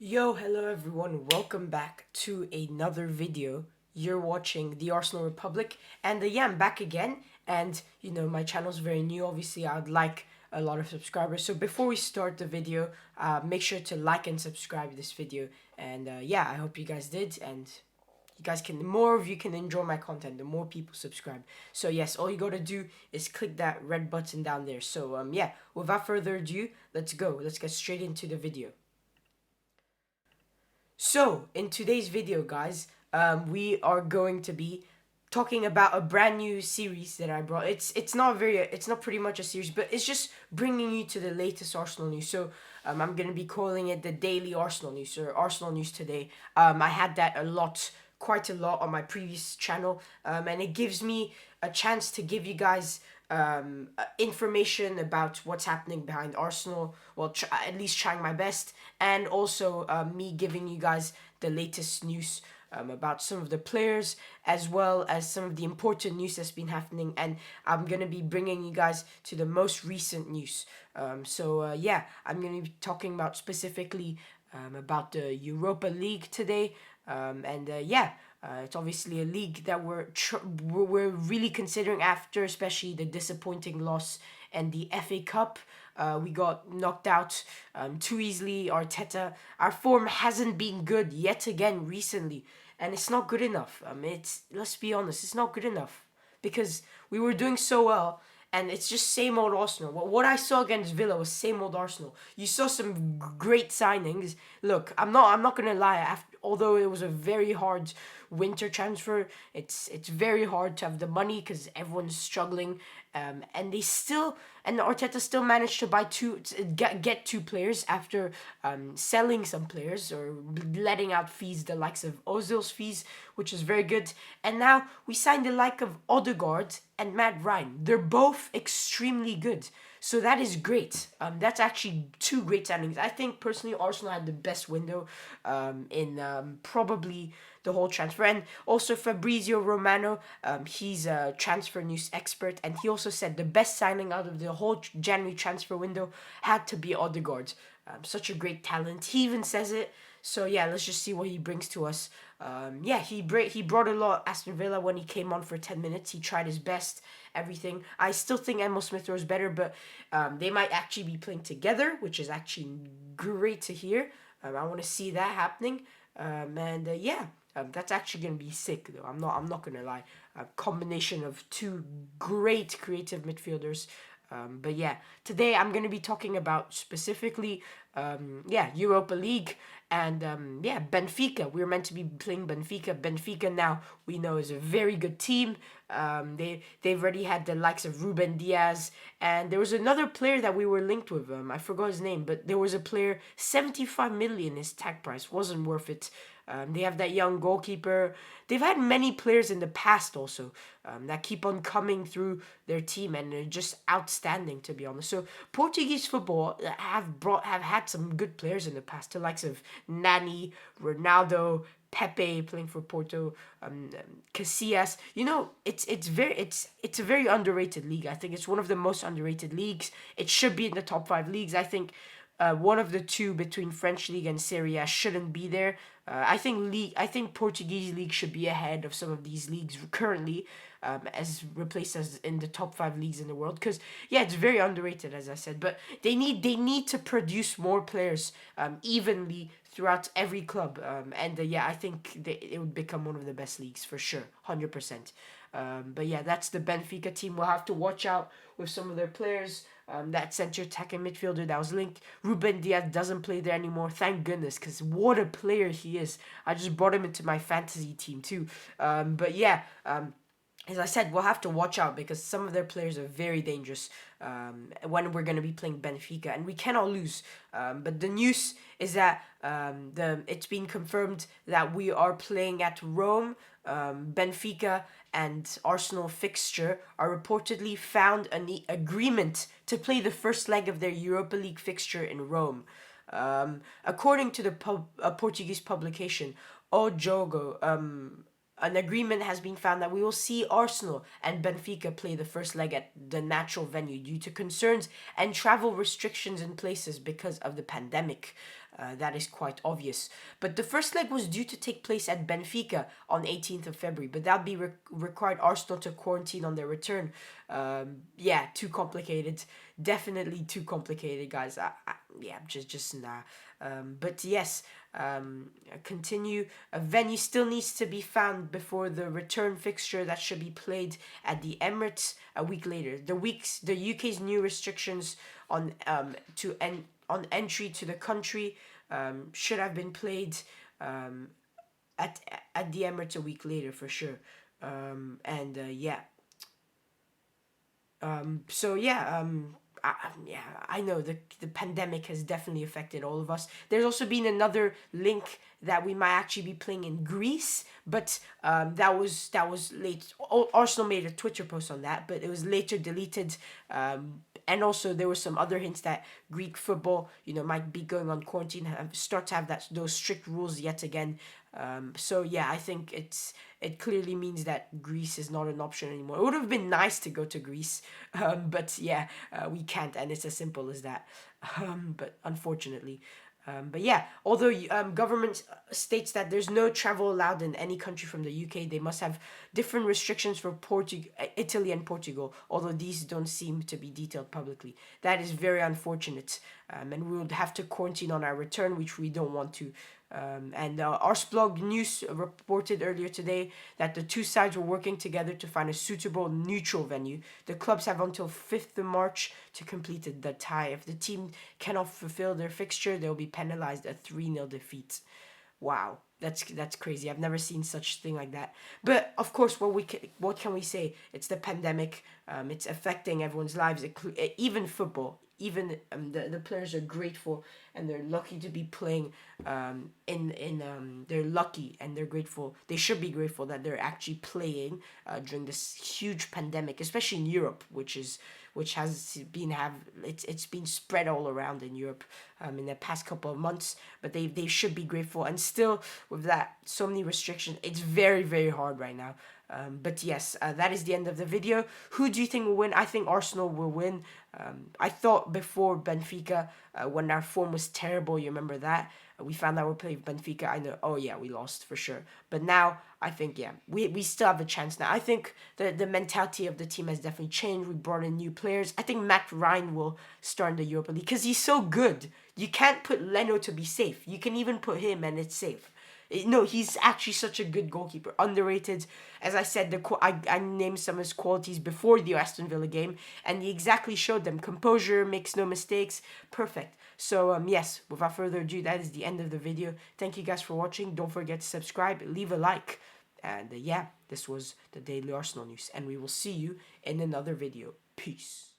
Hello everyone, welcome back to another video. You're watching the Arsenal Republic, and I'm back again. And my channel's very new. Obviously, I'd like a lot of subscribers. So before we start the video, make sure to like and subscribe this video. And I hope you guys did. And you guys can, the more of you can enjoy my content, the more people subscribe. So yes, all you gotta do is click that red button down there. So without further ado, let's go. Let's get straight into the video. So, in today's video, guys, we are going to be talking about a brand new series that I brought. It's not pretty much a series, but it's just bringing you to the latest Arsenal news. So, I'm gonna be calling it the Daily Arsenal News or Arsenal News Today. I had that quite a lot on my previous channel, and it gives me a chance to give you guys information about what's happening behind Arsenal. Well, at least trying my best, and also me giving you guys the latest news about some of the players, as well as some of the important news that's been happening. And I'm gonna be bringing you guys to the most recent news. I'm gonna be talking about specifically about the Europa League today. It's obviously a league that we're really considering after, especially the disappointing loss and the FA Cup. We got knocked out too easily. Our form hasn't been good yet again recently, and it's not good enough. Let's be honest, it's not good enough because we were doing so well, and it's just same old Arsenal. What I saw against Villa was same old Arsenal. You saw some great signings. Look, I'm not gonna lie. Although it was a very hard winter transfer, it's very hard to have the money because everyone's struggling. And Arteta still managed to get two players after selling some players or letting out fees, the likes of Ozil's fees, which is very good. And now we signed the like of Odegaard and Matt Ryan. They're both extremely good. So that is great. That's actually two great signings. I think personally Arsenal had the best window in probably the whole transfer. And also Fabrizio Romano, he's a transfer news expert, and he also said the best signing out of the whole January transfer window had to be Odegaard. Such a great talent. He even says it. So let's just see what he brings to us. He brought a lot Aston Villa when he came on for 10 minutes. He tried his best, everything. I still think Emil Smith Rowe is better, but they might actually be playing together, which is actually great to hear. I want to see that happening. That's actually gonna be sick though. I'm not gonna lie. A combination of two great creative midfielders. Today I'm gonna be talking about specifically, Europa League and Benfica. We were meant to be playing Benfica. Benfica now we know is a very good team. They've already had the likes of Ruben Diaz, and there was another player that we were linked with. I forgot his name, but there was a player. 75 million his tag price wasn't worth it. They have that young goalkeeper. They've had many players in the past also that keep on coming through their team, and they're just outstanding, to be honest. So Portuguese football have had some good players in the past, the likes of Nani, Ronaldo, Pepe playing for Porto, Casillas. It's a very underrated league. I think it's one of the most underrated leagues. It should be in the top 5 leagues. I think one of the two between French league and Serie A shouldn't be there. I think Portuguese league should be ahead of some of these leagues currently, as replaced as in the top 5 leagues in the world. Because it's very underrated, as I said. But they need to produce more players evenly throughout every club. I think it would become one of the best leagues for sure, 100%. That's the Benfica team. We'll have to watch out with some of their players. That center attacking midfielder that was linked, Ruben Diaz, doesn't play there anymore. Thank goodness, because what a player he is. I just brought him into my fantasy team too. As I said, we'll have to watch out because some of their players are very dangerous when we're going to be playing Benfica, and we cannot lose. But the news is that it's been confirmed that we are playing at Rome. Benfica and Arsenal fixture are reportedly found an agreement to play the first leg of their Europa League fixture in Rome. According to the Portuguese publication O Jogo, an agreement has been found that we will see Arsenal and Benfica play the first leg at the natural venue due to concerns and travel restrictions in places because of the pandemic. That is quite obvious. But the first leg was due to take place at Benfica on 18th of February, but that'd be required Arsenal to quarantine on their return. Yeah, too complicated. Definitely too complicated, guys. Yeah, just nah. But yes, continue. A venue still needs to be found before the return fixture that should be played at the Emirates a week later. The UK's new restrictions on on entry to the country should have been played um, at the Emirates a week later for sure. And yeah, so yeah, yeah, I know the pandemic has definitely affected all of us. There's also been another link that we might actually be playing in Greece, but that was late. Arsenal made a Twitter post on that, but it was later deleted. And also there were some other hints that Greek football, might be going on quarantine, start to have those strict rules yet again. So yeah, I think it clearly means that Greece is not an option anymore. It would have been nice to go to Greece, but yeah, we can't, and it's as simple as that. But unfortunately. But yeah, although government states that there's no travel allowed in any country from the UK, they must have different restrictions for Italy and Portugal, although these don't seem to be detailed publicly. That is very unfortunate, and we would have to quarantine on our return, which we don't want to. And Arsblog News reported earlier today that the two sides were working together to find a suitable neutral venue. The clubs have until 5th of March to complete the tie. If the team cannot fulfill their fixture, they'll be penalized a 3-0 defeat. Wow, that's crazy. I've never seen such thing like that. But of course, what can we say? It's the pandemic. It's affecting everyone's lives, even football. Even the players are grateful and they're lucky to be playing. They're lucky and they're grateful. They should be grateful that they're actually playing during this huge pandemic, especially in Europe, which has it's been spread all around in Europe in the past couple of months. But they should be grateful, and still with that so many restrictions, it's very very hard right now. But yes, that is the end of the video. Who do you think will win? I think Arsenal will win. I thought before Benfica, when our form was terrible, you remember that? We found out we played Benfica. I know, oh yeah, we lost for sure. But now, I think, yeah, we still have a chance now. I think the mentality of the team has definitely changed. We brought in new players. I think Matt Ryan will start in the Europa League because he's so good. You can't put Leno to be safe. You can even put him and it's safe. No, he's actually such a good goalkeeper. Underrated. As I said, I named some of his qualities before the Aston Villa game, and he exactly showed them. Composure, makes no mistakes. Perfect. So, yes, without further ado, that is the end of the video. Thank you guys for watching. Don't forget to subscribe, leave a like. And yeah, this was the Daily Arsenal News, and we will see you in another video. Peace.